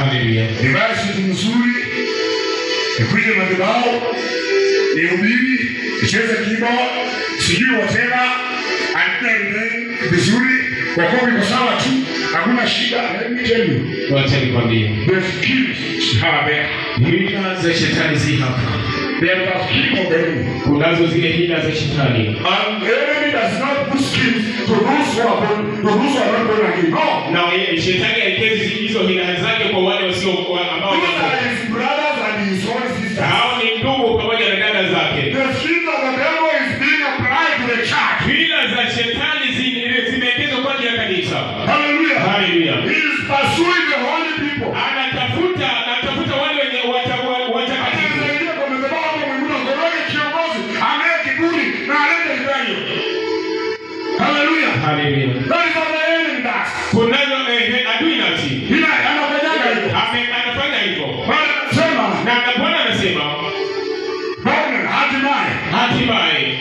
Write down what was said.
Haleluya. Nivae suti nzuri, nikuje madhabahu, nihubiri, nicheze keyboard, sijui whatever, and vizuri, kwa kuwa iko sawa tu, hakuna shida. Let me tell you. Wacha nikwambie. The skills have hila za shetani zi hapa. There are skills of the enemy. Kunazo zile hila za shetani. And the enemy does not put skills to those who are not born again. No. Na shetani haipezi hizo hila zake kwa wale wasio ambao those are his brothers and his own sisters. Hao ni ndugu pamoja na dada zake. The skills of the devil is being applied to the church. Hila za shetani zimeelekezwa kwa ajili ya kanisa. Hallelujah. Hallelujah. He is pursuing the holy people. Anatafuta wale wenye watakatifu. Anaingia kwa madhabahu kwa Mungu ngoroge kiongozi, anaye kiburi na alete kibanyo. Hallelujah. Hallelujah. That is what the enemy does. Kunazo adui nafsi. Hila anafanyaga hivyo. Anafanya hivyo. Bwana anasema, na Bwana anasema Bwana hatimaye